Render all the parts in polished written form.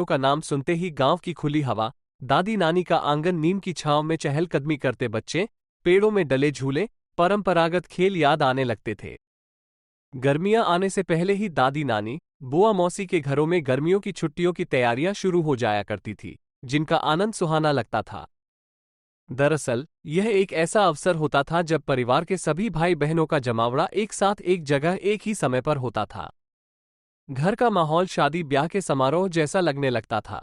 का नाम सुनते ही गांव की खुली हवा, दादी नानी का आंगन, नीम की छांव में चहलकदमी करते बच्चे, पेड़ों में डले झूले, परंपरागत खेल याद आने लगते थे। गर्मियां आने से पहले ही दादी नानी, बुआ मौसी के घरों में गर्मियों की छुट्टियों की तैयारियां शुरू हो जाया करती थी, जिनका आनंद सुहाना लगता था। दरअसल यह एक ऐसा अवसर होता था जब परिवार के सभी भाई बहनों का जमावड़ा एक साथ एक जगह एक ही समय पर होता था। घर का माहौल शादी ब्याह के समारोह जैसा लगने लगता था।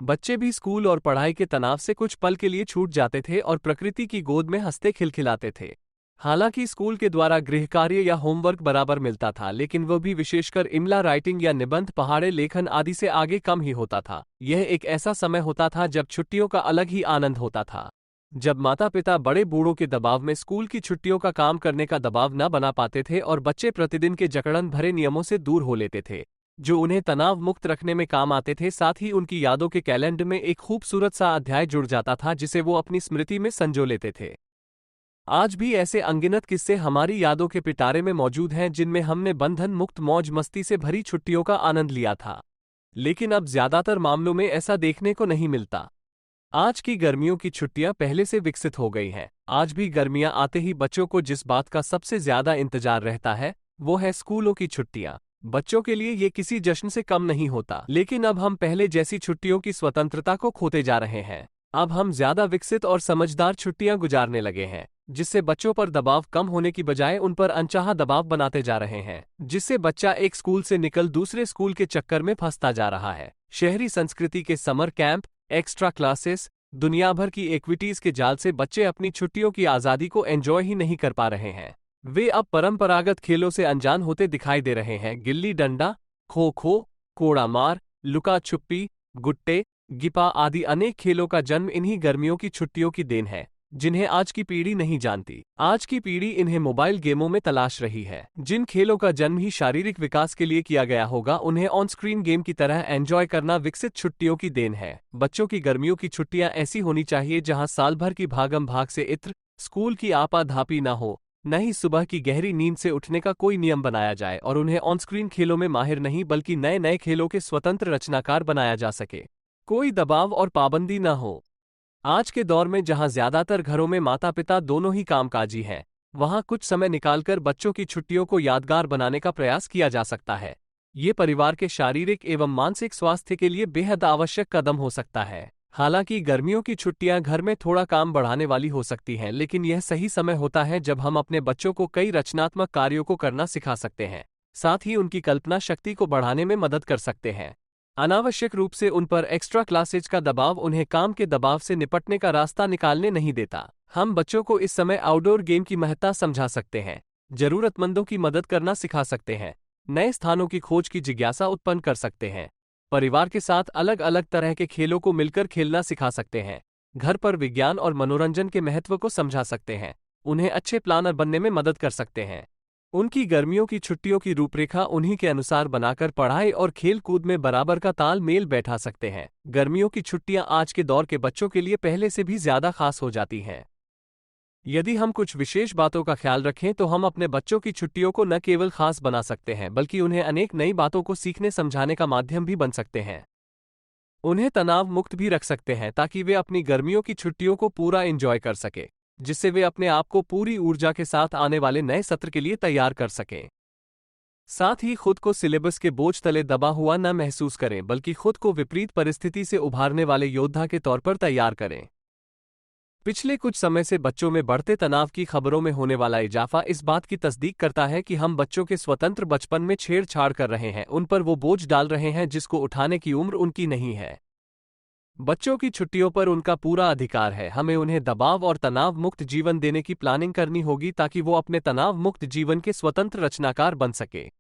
बच्चे भी स्कूल और पढ़ाई के तनाव से कुछ पल के लिए छूट जाते थे और प्रकृति की गोद में हंसते खिलखिलाते थे। हालांकि स्कूल के द्वारा गृह कार्य या होमवर्क बराबर मिलता था, लेकिन वह भी विशेषकर इमला राइटिंग या निबंध, पहाड़े लेखन आदि से आगे कम ही होता था। यह एक ऐसा समय होता था जब छुट्टियों का अलग ही आनंद होता था। जब माता पिता बड़े बूढ़ों के दबाव में स्कूल की छुट्टियों का काम करने का दबाव न बना पाते थे और बच्चे प्रतिदिन के जकड़न भरे नियमों से दूर हो लेते थे, जो उन्हें तनाव मुक्त रखने में काम आते थे। साथ ही उनकी यादों के कैलेंडर में एक खूबसूरत सा अध्याय जुड़ जाता था जिसे वो अपनी स्मृति में संजो लेते थे। आज भी ऐसे अनगिनत किस्से हमारी यादों के पिटारे में मौजूद हैं, जिनमें हमने बंधन मुक्त मौज मस्ती से भरी छुट्टियों का आनंद लिया था। लेकिन अब ज्यादातर मामलों में ऐसा देखने को नहीं मिलता। आज की गर्मियों की छुट्टियां पहले से विकसित हो गई हैं। आज भी गर्मियां आते ही बच्चों को जिस बात का सबसे ज्यादा इंतजार रहता है वो है स्कूलों की छुट्टियां। बच्चों के लिए ये किसी जश्न से कम नहीं होता, लेकिन अब हम पहले जैसी छुट्टियों की स्वतंत्रता को खोते जा रहे हैं। अब हम ज्यादा विकसित और समझदार छुट्टियां गुजारने लगे हैं, जिससे बच्चों पर दबाव कम होने की बजाय उन पर अनचाहा दबाव बनाते जा रहे हैं, जिससे बच्चा एक स्कूल से निकल दूसरे स्कूल के चक्कर में फंसता जा रहा है। शहरी संस्कृति के समर कैंप, एक्स्ट्रा क्लासेस, दुनिया भर की एक्टिविटीज के जाल से बच्चे अपनी छुट्टियों की आज़ादी को एंजॉय ही नहीं कर पा रहे हैं। वे अब परंपरागत खेलों से अनजान होते दिखाई दे रहे हैं। गिल्ली डंडा, खो खो, कोड़ा मार, लुका छुपी, गुट्टे, गिपा आदि अनेक खेलों का जन्म इन्हीं गर्मियों की छुट्टियों की देन है, जिन्हें आज की पीढ़ी नहीं जानती। आज की पीढ़ी इन्हें मोबाइल गेमों में तलाश रही है। जिन खेलों का जन्म ही शारीरिक विकास के लिए किया गया होगा, उन्हें ऑन स्क्रीन गेम की तरह एंजॉय करना विकसित छुट्टियों की देन है। बच्चों की गर्मियों की छुट्टियां ऐसी होनी चाहिए जहां साल भर की भागम भाग से इत्र, स्कूल की आपाधापी न हो, न ही सुबह की गहरी नींद से उठने का कोई नियम बनाया जाए, और उन्हें ऑन स्क्रीन खेलों में माहिर नहीं बल्कि नए नए खेलों के स्वतंत्र रचनाकार बनाया जा सके। कोई दबाव और पाबंदी न हो। आज के दौर में जहां ज्यादातर घरों में माता पिता दोनों ही कामकाजी हैं, वहां कुछ समय निकालकर बच्चों की छुट्टियों को यादगार बनाने का प्रयास किया जा सकता है। ये परिवार के शारीरिक एवं मानसिक स्वास्थ्य के लिए बेहद आवश्यक कदम हो सकता है। हालांकि गर्मियों की छुट्टियां घर में थोड़ा काम बढ़ाने वाली हो सकती हैं, लेकिन यह सही समय होता है जब हम अपने बच्चों को कई रचनात्मक कार्यों को करना सिखा सकते हैं, साथ ही उनकी कल्पना शक्ति को बढ़ाने में मदद कर सकते हैं। अनावश्यक रूप से उन पर एक्स्ट्रा क्लासेज का दबाव उन्हें काम के दबाव से निपटने का रास्ता निकालने नहीं देता। हम बच्चों को इस समय आउटडोर गेम की महत्ता समझा सकते हैं, जरूरतमंदों की मदद करना सिखा सकते हैं, नए स्थानों की खोज की जिज्ञासा उत्पन्न कर सकते हैं, परिवार के साथ अलग अलग तरह के खेलों को मिलकर खेलना सिखा सकते हैं, घर पर विज्ञान और मनोरंजन के महत्व को समझा सकते हैं, उन्हें अच्छे प्लानर बनने में मदद कर सकते हैं। उनकी गर्मियों की छुट्टियों की रूपरेखा उन्हीं के अनुसार बनाकर पढ़ाई और खेल कूद में बराबर का तालमेल बैठा सकते हैं। गर्मियों की छुट्टियां आज के दौर के बच्चों के लिए पहले से भी ज्यादा खास हो जाती हैं। यदि हम कुछ विशेष बातों का ख्याल रखें तो हम अपने बच्चों की छुट्टियों को न केवल खास बना सकते हैं, बल्कि उन्हें अनेक नई बातों को सीखने समझाने का माध्यम भी बन सकते हैं। उन्हें तनाव मुक्त भी रख सकते हैं ताकि वे अपनी गर्मियों की छुट्टियों को पूरा एंजॉय कर सके, जिससे वे अपने आप को पूरी ऊर्जा के साथ आने वाले नए सत्र के लिए तैयार कर सकें। साथ ही खुद को सिलेबस के बोझ तले दबा हुआ न महसूस करें, बल्कि खुद को विपरीत परिस्थिति से उभारने वाले योद्धा के तौर पर तैयार करें। पिछले कुछ समय से बच्चों में बढ़ते तनाव की खबरों में होने वाला इजाफा इस बात की तस्दीक करता है कि हम बच्चों के स्वतंत्र बचपन में छेड़छाड़ कर रहे हैं, उन पर वो बोझ डाल रहे हैं जिसको उठाने की उम्र उनकी नहीं है। बच्चों की छुट्टियों पर उनका पूरा अधिकार है। हमें उन्हें दबाव और तनाव मुक्त जीवन देने की प्लानिंग करनी होगी ताकि वो अपने तनाव मुक्त जीवन के स्वतंत्र रचनाकार बन सके।